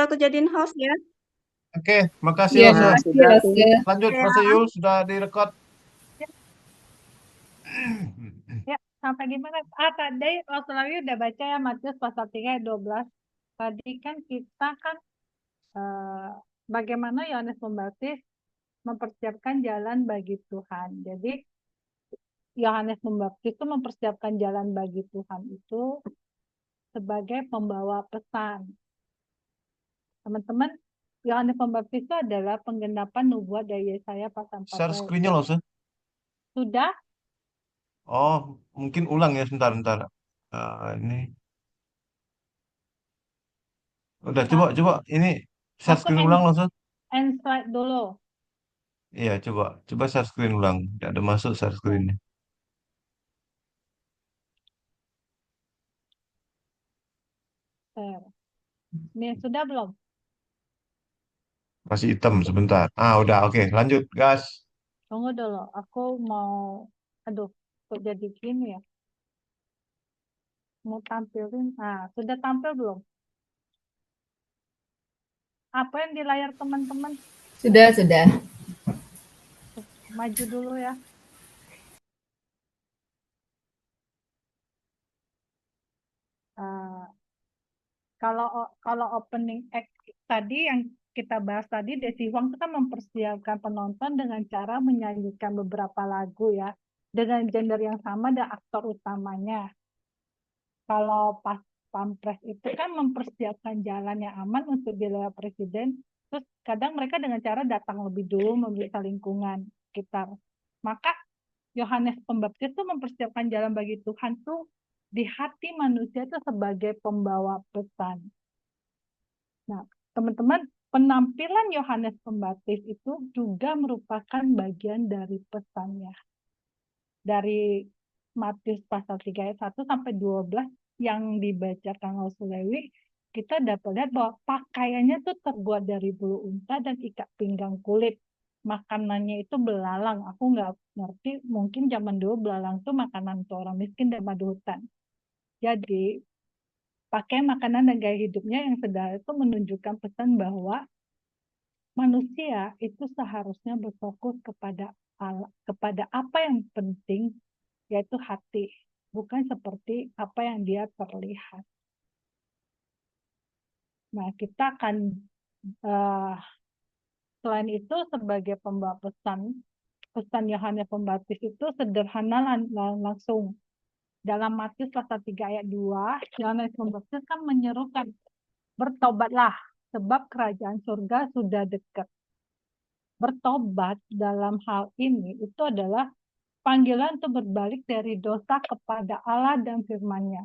aku jadiin host ya. Oke, makasih Iya, Rose. Nah, makasih sudah tuh. Rose. Lanjut, Oke, Rose Yul sudah direkod. Ya, ya, sampai di mana? Tadi Australia udah baca ya Matius pasal 3 ayat 12. Tadi kan kita kan eh, bagaimana Yohanes Pembaptis mempersiapkan jalan bagi Tuhan. Jadi Yohanes Pembaptis itu mempersiapkan jalan bagi Tuhan itu sebagai pembawa pesan. Teman-teman, Yohanes Pembaptis itu adalah penggenapan nubuat dari Yesaya pasal Share 40 ayat screen-nya 2. Rose. Sudah, Oh, mungkin ulang ya sebentar. Ini udah nah, coba ini share aku screen ulang Rose. end slide dulu. Iya, coba share screen ulang. Tidak ada masuk share screen-nya. Ini sudah belum? Masih hitam sebentar. Udah oke, lanjut, gas. Tunggu dulu, aku mau, aduh, kok jadi gini ya? Mau tampilin, sudah tampil belum? Apa yang di layar teman-teman? Sudah, sudah. Maju dulu ya. Ah, kalau opening act tadi yang kita bahas tadi, Desi Huang itu kan mempersiapkan penonton dengan cara menyanyikan beberapa lagu ya, dengan genre yang sama dan aktor utamanya. Kalau pas Pampres itu kan mempersiapkan jalan yang aman untuk wilayah presiden, terus kadang mereka dengan cara datang lebih dulu memeriksa lingkungan sekitar. Maka Yohanes Pembaptis itu mempersiapkan jalan bagi Tuhan tuh di hati manusia itu sebagai pembawa pesan. Nah, teman-teman, penampilan Yohanes Pembaptis itu juga merupakan bagian dari pesannya. Dari Matius pasal 3 ayat 1 sampai 12 yang dibacakan oleh Lewi, kita dapat lihat bahwa pakaiannya itu terbuat dari bulu unta dan ikat pinggang kulit. Makanannya itu belalang. Aku nggak ngerti, mungkin zaman dulu belalang itu makanan untuk orang miskin dan madu hutan. Jadi, pakai makanan dan gaya hidupnya yang sederhana itu menunjukkan pesan bahwa manusia itu seharusnya berfokus kepada kepada apa yang penting, yaitu hati, bukan seperti apa yang dia terlihat. Nah, kita akan selain itu sebagai pembawa pesan Yohanes Pembaptis itu sederhana langsung. Dalam Matius pasal 3 ayat 2, Yohanes Pembaptis kan menyerukan, bertobatlah, sebab kerajaan surga sudah dekat. Bertobat dalam hal ini itu adalah panggilan untuk berbalik dari dosa kepada Allah dan firman-Nya.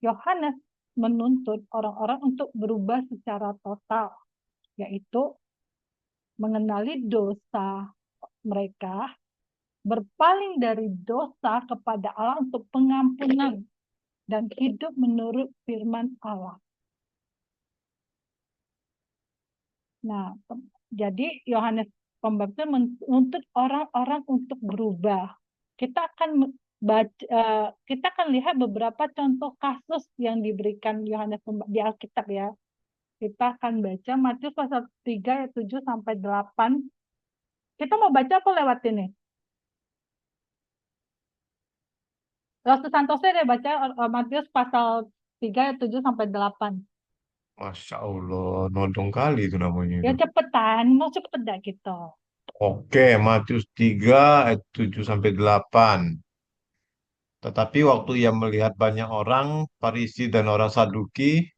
Yohanes menuntut orang-orang untuk berubah secara total, yaitu mengenali dosa mereka, berpaling dari dosa kepada Allah untuk pengampunan, dan hidup menurut firman Allah. Nah, jadi Yohanes Pembaptis menuntut orang-orang untuk berubah. Kita akan kita akan lihat beberapa contoh kasus yang diberikan Yohanes di Alkitab ya. Kita akan baca Matius pasal 3 ayat 7 sampai 8. Kita mau baca apa lewat ini? Rasul Santoso deh baca Matius pasal 3 ayat 7 sampai 8. Masya Allah, nodong kali itu namanya Ya itu. cepetan, mau cepet dah gitu. Oke, Matius 3 ayat 7 sampai 8. Tetapi waktu ia melihat banyak orang, Farisi dan orang Saduki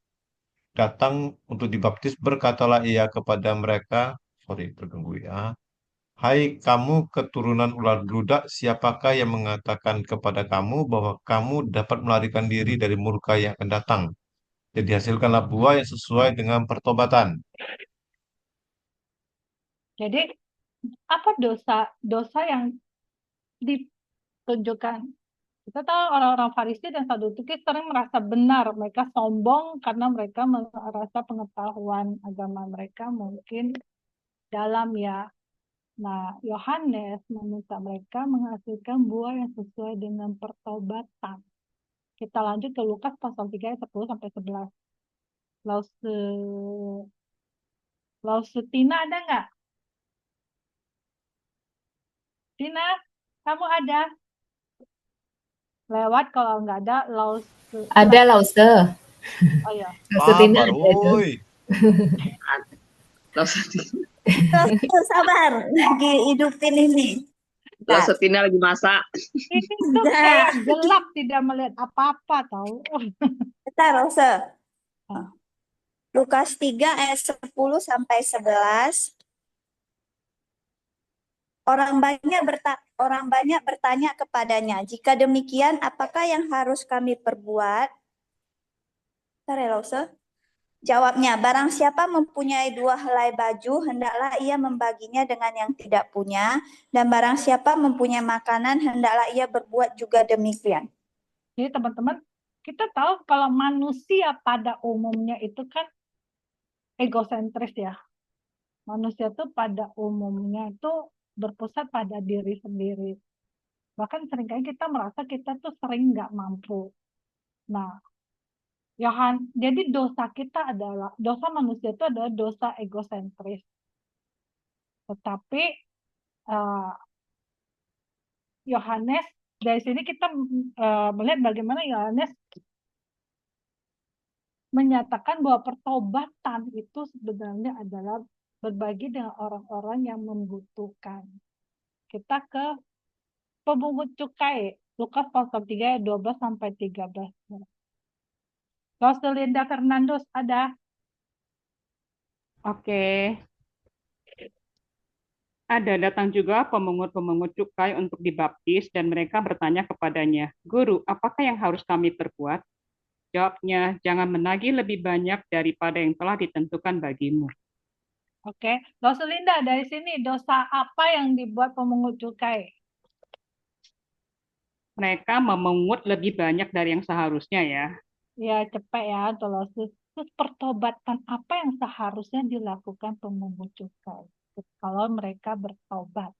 datang untuk dibaptis, berkatalah ia kepada mereka, sorry, terganggu ya. Hai kamu keturunan ular beludak, siapakah yang mengatakan kepada kamu bahwa kamu dapat melarikan diri dari murka yang akan datang? Jadi hasilkanlah buah yang sesuai dengan pertobatan. Jadi apa dosa yang ditunjukkan? Kita tahu orang-orang Farisi dan Saduki sering merasa benar, mereka sombong karena mereka merasa pengetahuan agama mereka mungkin dalam ya. Nah, Yohanes meminta mereka menghasilkan buah yang sesuai dengan pertobatan. Kita lanjut ke Lukas pasal 3 ayat 10 sampai 11. Lause, Lause Tina ada nggak? Tina, kamu ada? Lewat kalau nggak ada Lause. Ada Lause. Oh ya, Lause Tina Sabar, ada itu. woi. Lausetina, Tuh, sabar, lagi hidupin ini. Bentar. Lausetina lagi masak. ini tuh kayak gelap tidak melihat apa-apa tahu. Bentar, Rose. Ah. Lukas 3 ayat 10 sampai 11. Orang banyak bertanya kepadanya, jika demikian, apakah yang harus kami perbuat? Bentar ya, Rose. Jawabnya, barang siapa mempunyai 2 helai baju, hendaklah ia membaginya dengan yang tidak punya, dan barang siapa mempunyai makanan, hendaklah ia berbuat juga demikian. Jadi teman-teman, kita tahu kalau manusia pada umumnya itu kan egosentris ya. Manusia tuh pada umumnya itu berpusat pada diri sendiri. Bahkan seringkali kita merasa kita tuh sering nggak mampu. Nah, jadi dosa kita adalah, dosa manusia itu adalah dosa egosentris. Tetapi Yohanes, dari sini kita melihat bagaimana Yohanes menyatakan bahwa pertobatan itu sebenarnya adalah berbagi dengan orang-orang yang membutuhkan. Kita ke pemungut cukai, Lukas pasal 3 ayat 12 sampai 13. Rosalinda Fernandos ada? Oke. Ada datang juga pemungut-pemungut cukai untuk dibaptis dan mereka bertanya kepadanya, Guru, apakah yang harus kami perbuat? Jawabnya, jangan menagih lebih banyak daripada yang telah ditentukan bagimu. Oke, Rosalinda dari sini dosa apa yang dibuat pemungut cukai? Mereka memungut lebih banyak dari yang seharusnya ya. Ya cepet ya, terus pertobatan apa yang seharusnya dilakukan pemungut cukai kalau mereka bertobat?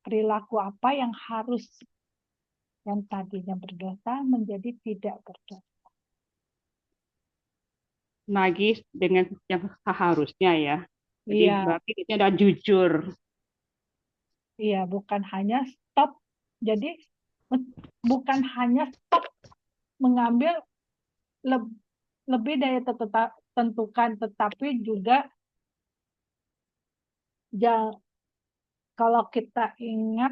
Perilaku apa yang harus yang tadinya berdosa menjadi tidak berdosa? Nagih dengan yang seharusnya ya. Jadi Iya, berarti itu adalah jujur. iya, bukan hanya stop. Jadi bukan hanya stop mengambil lebih dari tentukan, tetapi juga kalau kita ingat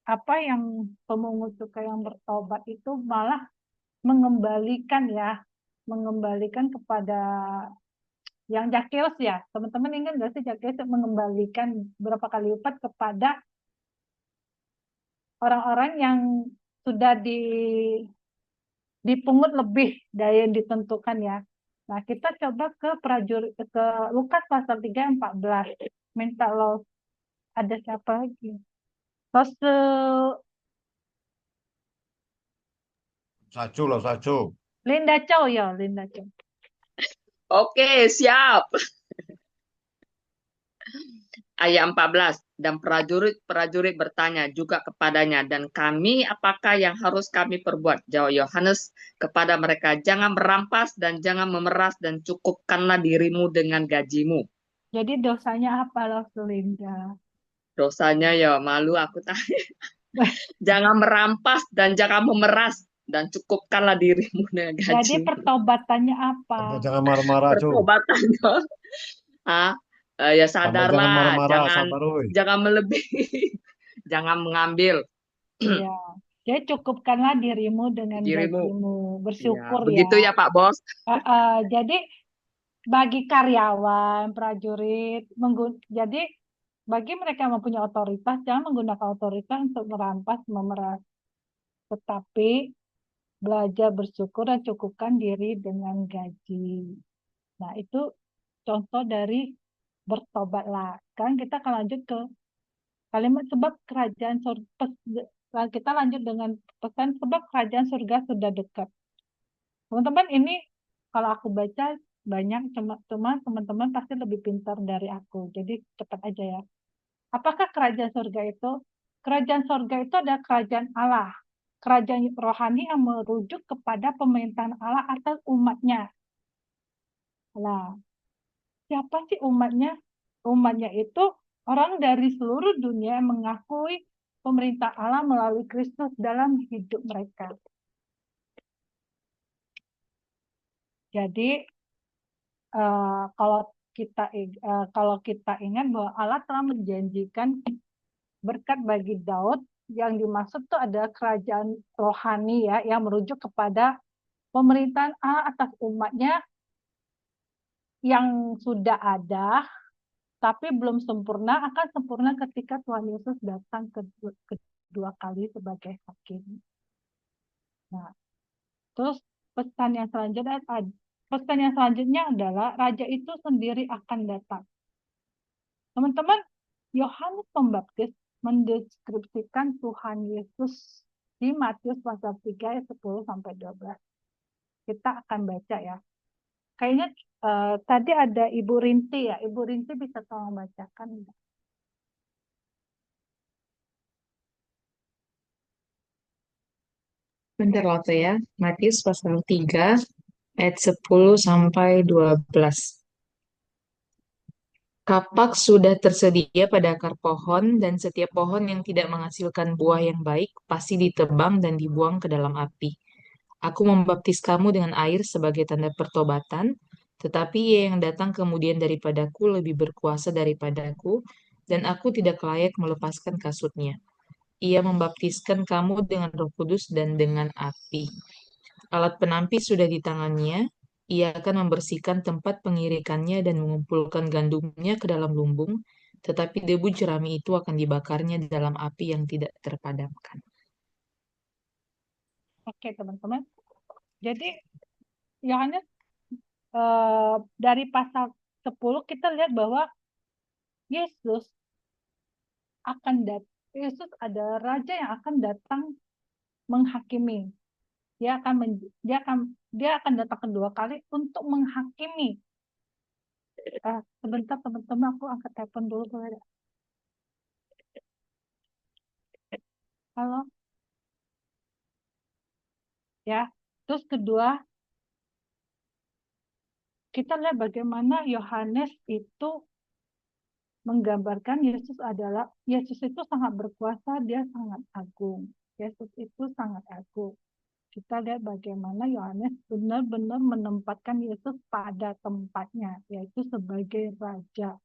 apa yang pemungut cukai yang bertobat itu malah mengembalikan kepada yang Zakheus ya. Teman-teman ingat nggak sih Zakheus mengembalikan berapa kali lipat kepada orang-orang yang sudah dipungut lebih dari yang ditentukan ya. Nah, kita coba ke Lukas pasal 3 ayat 14. Minta lo, ada siapa lagi? Rasul Sacu loh, sacu. Linda Chow ya, Linda Chow. Oke, siap. Ayat 14. Dan prajurit-prajurit bertanya juga kepadanya, dan kami apakah yang harus kami perbuat? Jawab Yohanes kepada mereka, jangan merampas dan jangan memeras dan cukupkanlah dirimu dengan gajimu. Jadi dosanya apa Rasul Linda? Dosanya ya malu aku tanya. Jangan merampas dan jangan memeras dan cukupkanlah dirimu dengan Jadi gajimu. pertobatannya apa? Tambah jangan marah-marah, cu. Pertobatannya, ya Tambah jangan sadarlah, marah-marah, sabar, woi. jangan melebihi, jangan mengambil Iya. Jadi cukupkanlah dirimu dengan dirimu. gajimu. Ya, Bersyukur begitu ya Pak Bos. Jadi bagi karyawan, prajurit, jadi bagi mereka yang mempunyai otoritas, jangan menggunakan otoritas untuk merampas, memeras. Tetapi belajar bersyukur dan cukupkan diri dengan gaji. Nah, itu contoh dari bertobatlah. Sekarang kita akan lanjut ke kalimat sebab kerajaan surga. Kita lanjut dengan pesan sebab kerajaan surga sudah dekat. Teman-teman, ini kalau aku baca banyak, cuma teman-teman pasti lebih pintar dari aku. Jadi cepat aja ya. Apakah kerajaan surga itu? Kerajaan surga itu adalah kerajaan Allah. Kerajaan rohani yang merujuk kepada pemerintahan Allah atas umatnya. Nah, siapa sih umatnya? Umatnya itu orang dari seluruh dunia yang mengakui pemerintah Allah melalui Kristus dalam hidup mereka. Jadi kalau kita ingat bahwa Allah telah menjanjikan berkat bagi Daud, yang dimaksud itu ada kerajaan rohani ya, yang merujuk kepada pemerintahan Allah atas umatnya yang sudah ada tapi belum sempurna, akan sempurna ketika Tuhan Yesus datang kedua kali sebagai hakim. Nah, terus pesan yang selanjutnya adalah Raja itu sendiri akan datang. Teman-teman, Yohanes Pembaptis mendeskripsikan Tuhan Yesus di Matius pasal 3 ayat 10 sampai 12. Kita akan baca ya. Kayaknya tadi ada Ibu Rinti ya. Ibu Rinti bisa tolong bacakan. Bentar waktu ya. Matius pasal 3 ayat 10 sampai 12. Kapak sudah tersedia pada akar pohon, dan setiap pohon yang tidak menghasilkan buah yang baik pasti ditebang dan dibuang ke dalam api. Aku membaptis kamu dengan air sebagai tanda pertobatan, tetapi Ia yang datang kemudian daripadaku lebih berkuasa daripadaku, dan aku tidak layak melepaskan kasutnya. Ia membaptiskan kamu dengan Roh Kudus dan dengan api. Alat penampis sudah di tangannya. Ia akan membersihkan tempat pengirikannya dan mengumpulkan gandumnya ke dalam lumbung, tetapi debu jerami itu akan dibakarnya dalam api yang tidak terpadamkan. Oke, teman-teman. Jadi Yohanes dari pasal 10 kita lihat bahwa Yesus Yesus adalah raja yang akan datang menghakimi. Dia akan datang kedua kali untuk menghakimi. Sebentar teman-teman, aku angkat telepon dulu boleh? Halo. Ya. Terus kedua, kita lihat bagaimana Yohanes itu menggambarkan Yesus itu sangat berkuasa, dia sangat agung. Yesus itu sangat agung. Kita lihat bagaimana Yohanes benar-benar menempatkan Yesus pada tempatnya, yaitu sebagai raja.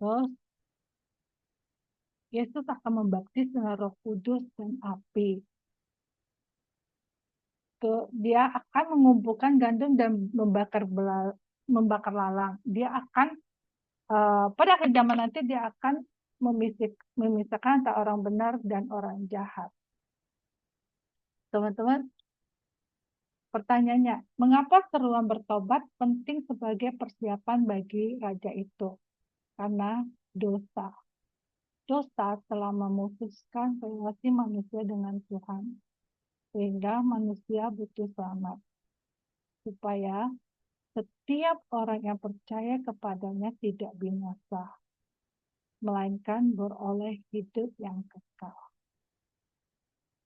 Terus Yesus akan membaptis dengan Roh Kudus dan api. Dia akan mengumpulkan gandum dan membakar lalang. Dia akan pada akhir zaman nanti dia akan memisahkan antara orang benar dan orang jahat. Teman-teman, pertanyaannya, mengapa seruan bertobat penting sebagai persiapan bagi raja itu? Karena dosa. Dosa telah memutuskan relasi manusia dengan Tuhan. Sehingga manusia butuh selamat. Supaya setiap orang yang percaya kepadanya tidak binasa, melainkan beroleh hidup yang kekal.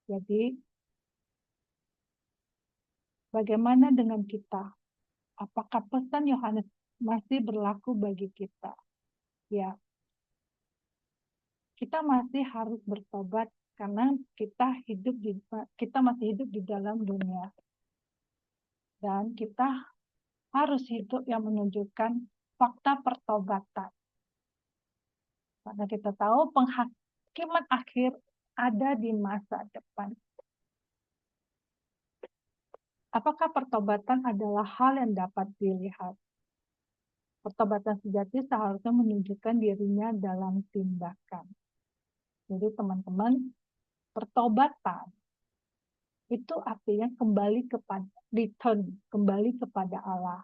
Jadi, bagaimana dengan kita? Apakah pesan Yohanes masih berlaku bagi kita? Ya, kita masih harus bertobat karena kita masih hidup di dalam dunia. Dan kita harus hidup yang menunjukkan fakta pertobatan. Karena kita tahu penghakiman akhir ada di masa depan. Apakah pertobatan adalah hal yang dapat dilihat? Pertobatan sejati seharusnya menunjukkan dirinya dalam tindakan. Jadi teman-teman, pertobatan itu artinya kembali kepada Allah.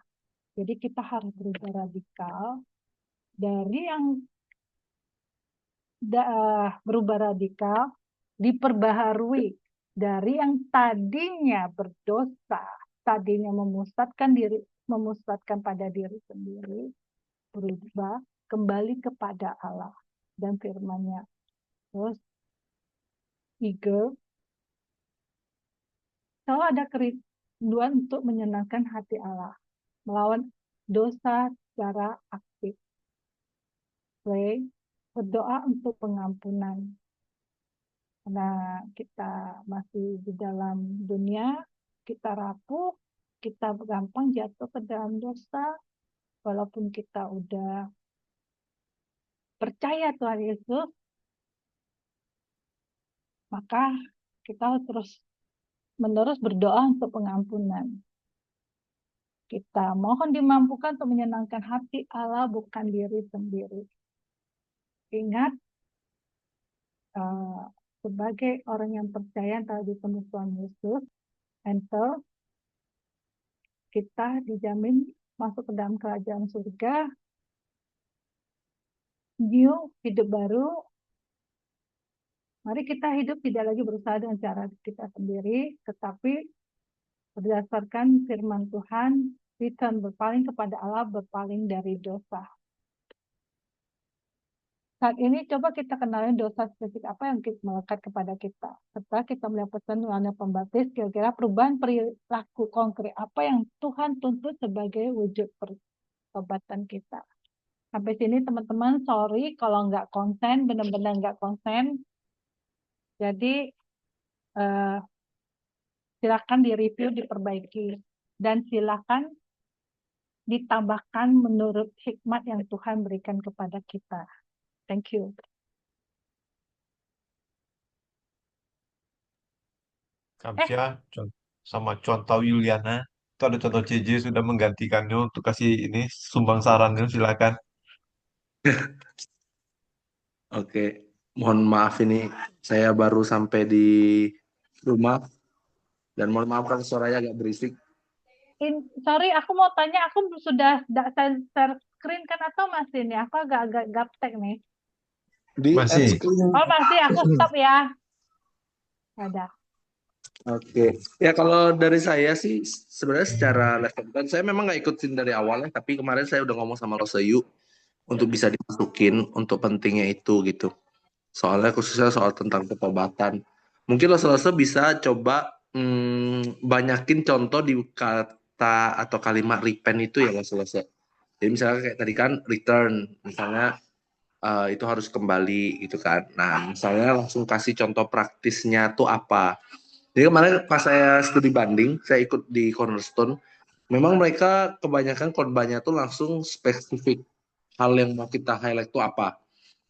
Jadi kita harus berubah radikal dari yang berubah radikal, diperbaharui dari yang tadinya berdosa, tadinya memusatkan pada diri sendiri, berubah kembali kepada Allah dan firman-Nya. Terus eager, selalu ada kerinduan untuk menyenangkan hati Allah, dosa secara aktif. Pray, berdoa untuk pengampunan. Karena kita masih di dalam dunia, kita rapuh, kita gampang jatuh ke dalam dosa, walaupun kita udah percaya Tuhan Yesus, maka kita harus terus menerus berdoa untuk pengampunan. Kita mohon dimampukan untuk menyenangkan hati Allah, bukan diri sendiri. Ingat, sebagai orang yang percaya telah ditembus Tuhan Yesus, enter, kita dijamin masuk ke dalam kerajaan surga, new, hidup baru. Mari kita hidup tidak lagi berusaha dengan cara kita sendiri, tetapi berdasarkan firman Tuhan, return, berpaling kepada Allah, berpaling dari dosa. Saat ini coba kita kenalin dosa spesifik apa yang melekat kepada kita. Setelah kita melihat pesan Yohanes Pembaptis, kira-kira perubahan perilaku konkret apa yang Tuhan tuntut sebagai wujud pertobatan kita. Sampai sini teman-teman, sorry kalau nggak konsen, benar-benar nggak konsen. Jadi silakan direview, diperbaiki, dan silakan ditambahkan menurut hikmat yang Tuhan berikan kepada kita. Thank you. Kamsia sama contoh Yuliana. Itu ada contoh CJ sudah menggantikannya untuk kasih ini sumbang sarannya, silakan. Oke, mohon maaf ini saya baru sampai di rumah dan mohon maaf kalau suaranya agak berisik. Sorry, aku mau tanya, aku sudah share screen kan atau masih nih? Aku agak gaptek nih. Di Masih. screen. Oh masih, aku stop ya. Ada. Oke, ya kalau dari saya sih sebenarnya secara lesson plan saya memang nggak ikutin dari awalnya, tapi kemarin saya udah ngomong sama Rosayu untuk bisa dimasukin untuk pentingnya itu gitu. Soalnya khususnya soal tentang pertobatan. Mungkin Rosa bisa coba banyakin contoh di kata atau kalimat repent itu ya Rosa. Jadi misalnya kayak tadi kan return, misalnya itu harus kembali gitu kan. Nah, misalnya langsung kasih contoh praktisnya tuh apa. Jadi kemarin pas saya studi banding, saya ikut di Cornerstone, memang mereka kebanyakan korbannya tuh langsung spesifik. Hal yang mau kita highlight tuh apa.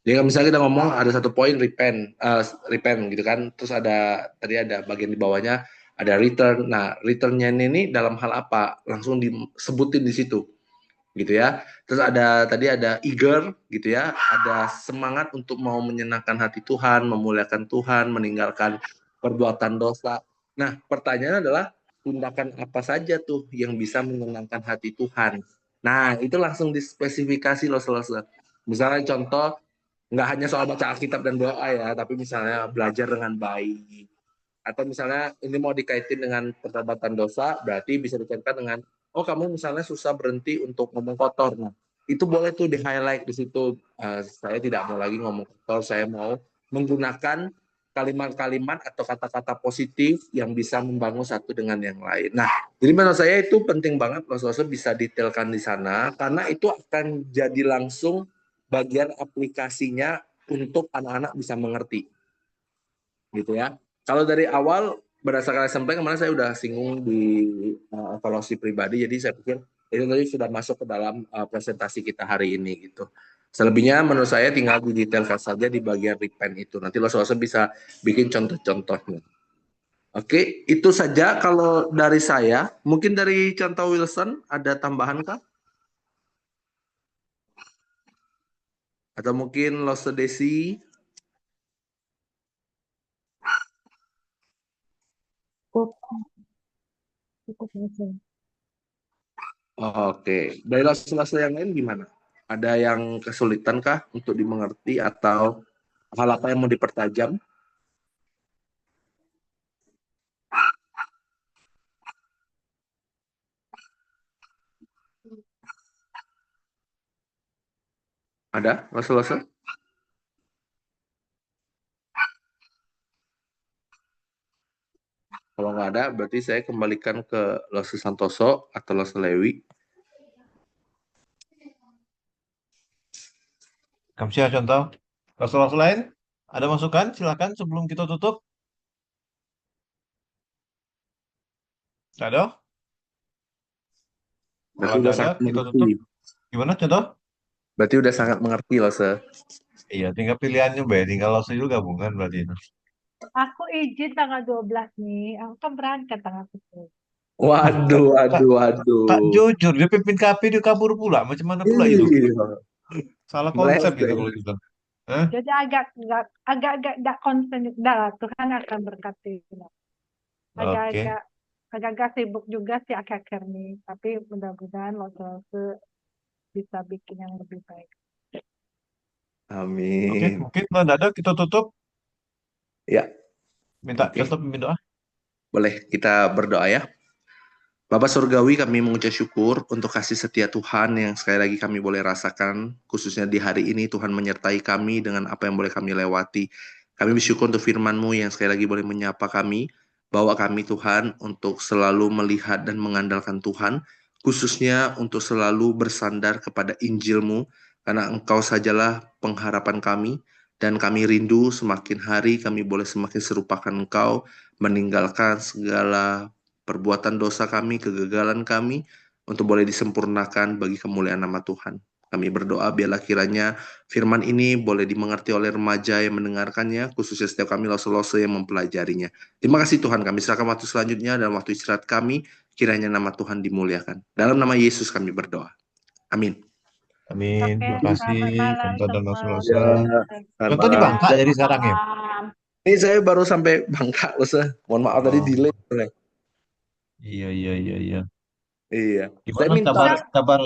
Jadi misalnya kita ngomong ada satu poin repent gitu kan, terus ada tadi ada bagian di bawahnya ada return. Nah, returnnya ini dalam hal apa? Langsung disebutin di situ, gitu ya. Terus tadi ada eager, gitu ya. Ada semangat untuk mau menyenangkan hati Tuhan, memuliakan Tuhan, meninggalkan perbuatan dosa. Nah, pertanyaannya adalah tindakan apa saja tuh yang bisa menyenangkan hati Tuhan? Nah, itu langsung dispesifikasi loh. Misalnya contoh nggak hanya soal baca Alkitab dan doa ya, tapi misalnya belajar dengan baik. Atau misalnya ini mau dikaitin dengan pertobatan dosa, berarti bisa dikaitkan dengan, oh kamu misalnya susah berhenti untuk ngomong kotor. Nah, itu boleh tuh di-highlight di situ. Saya tidak mau lagi ngomong kotor, saya mau menggunakan kalimat-kalimat atau kata-kata positif yang bisa membangun satu dengan yang lain. Nah, jadi menurut saya itu penting banget Rasul bisa detailkan di sana, karena itu akan jadi langsung bagian aplikasinya untuk anak-anak bisa mengerti, gitu ya. Kalau dari awal berdasarkan lesson plan kemarin saya udah singgung di evaluasi pribadi, jadi saya pikir itu tadi sudah masuk ke dalam presentasi kita hari ini gitu. Selebihnya menurut saya tinggal didetailkan saja di bagian repent itu. Nanti lo bisa bikin contoh-contohnya. Oke, itu saja kalau dari saya. Mungkin dari contoh Wilson ada tambahan kah? Atau mungkin Lo Desi? Cukup aja. Oke, dari las-las yang lain gimana? Ada yang kesulitan kah untuk dimengerti atau hal apa yang mau dipertajam? Ada las-las? Kalau nggak ada, berarti saya kembalikan ke Los Santoso atau Los Lewi. Kamsia contoh. Rasul lain, ada masukan? Silakan sebelum kita tutup. Ada? Kalau Berarti nggak udah ada, sangat kita mengerti. tutup. Gimana contoh? Berarti udah sangat mengerti loh, Se. Iya, tinggal pilihannya, Be. Tinggal langsung juga gabungan berarti itu. Aku izin tanggal 12 nih. Aku kan berangkat tanggal 10. Waduh, Kak, waduh, Kak waduh. jujur, dia pimpin KP, dia kabur pula. Macam mana pula itu? Iya, Salah konsep gitu melenceng. kalau gitu. Hah? Jadi agak nggak konsen. Dah, Tuhan akan berkati. Oke. Agak-agak sibuk juga sih akhir-akhir ini. Tapi mudah-mudahan lo bisa bikin yang lebih baik. Oke, Amin. mungkin kalau nggak ada, kita tutup. Ya, Minta oke. tutup, minta doa. Boleh kita berdoa ya. Bapak Surgawi, kami mengucap syukur untuk kasih setia Tuhan yang sekali lagi kami boleh rasakan, khususnya di hari ini Tuhan menyertai kami dengan apa yang boleh kami lewati. Kami bersyukur untuk firman-Mu yang sekali lagi boleh menyapa kami, bawa kami Tuhan untuk selalu melihat dan mengandalkan Tuhan, khususnya untuk selalu bersandar kepada Injil-Mu, karena Engkau sajalah pengharapan kami, dan kami rindu semakin hari kami boleh semakin serupakan Engkau, meninggalkan segala perbuatan dosa kami, kegagalan kami, untuk boleh disempurnakan bagi kemuliaan nama Tuhan. Kami berdoa biarlah kiranya firman ini boleh dimengerti oleh remaja yang mendengarkannya, khususnya setiap kami lose-lose yang mempelajarinya. Terima kasih Tuhan, kami serahkan waktu selanjutnya dan waktu istirahat kami, kiranya nama Tuhan dimuliakan. Dalam nama Yesus kami berdoa. Amin. Amin. Oke, Terima kasih. selamat malam Contoh dan semua. Rasul. Ya, Contoh di malam. Bangka jadi sarang ya? Malam. Ini saya baru sampai Bangka loh, Se. Mohon maaf tadi Oh, delay. iya, iya, iya, iya. Iya. Saya Gimana minta kabar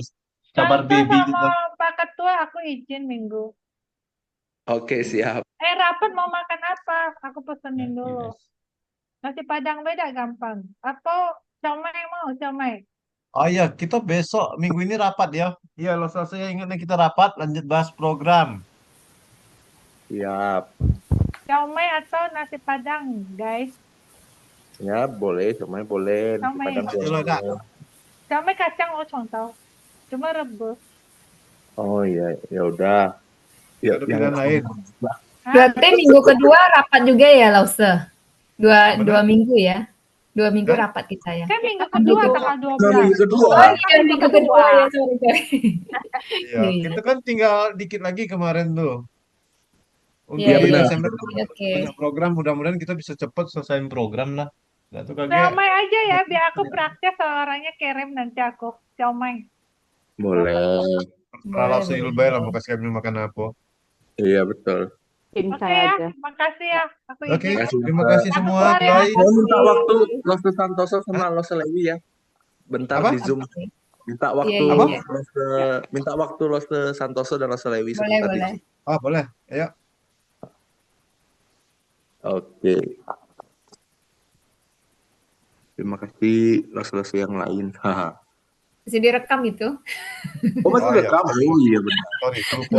Contoh baby sama gitu? Pak Ketua aku izin minggu. Oke, siap. Rapat mau makan apa? Aku pesenin dulu. Yes. Nasi Padang beda gampang. Atau siomay mau siomay. Oh iya, kita besok minggu ini rapat ya. Iya, lo saya ingatnya kita rapat lanjut bahas program. Siap. Siomay atau nasi Padang, guys. Ya, boleh, semuanya boleh. Nasi Siomay. Padang Ayolah, Kak. boleh. Siomay kacang ocong tau. Cuma rebus. Oh iya, ya udah. Ya, Ada yang pilihan lain. Berarti minggu kedua rapat juga ya, Lause? Dua Benar? minggu ya? 2 minggu Hah? rapat kita ya? Kan minggu kedua Minggu- tanggal Nah, 12. minggu kedua. Oh iya, minggu kedua ya, sorry. Iya, Iya. kita kan tinggal dikit lagi kemarin tuh. Untuk Iya, di benar. Desember kan Oke. banyak program, mudah-mudahan kita bisa cepat selesaiin program lah. Nggak tuh kaget. Siomay aja ya, biar aku praktek orangnya kirim nanti aku. Siomay. Boleh. Kalau Boleh, seil boleh. bay lah mau kasih kami makan apa. Iya, betul. Tim Oke saya ya, aja. makasih ya. Aku Oke, izin. terima kasih Aku semua. keluar ya. Bye. Saya minta waktu Lose Santoso sama Lose Lewi ya. Bentar Apa? di Zoom. Minta Iya, waktu iya, iya. Minta waktu Lose Santoso dan Lose Lewi Boleh, sebentar di boleh. Zoom. Oh, boleh. Ayo. Oke. Terima kasih Lose yang lain. Haha. Masih direkam itu? Oh, masih Oh, iya. rekam? Oh iya benar. Sorry, lupa.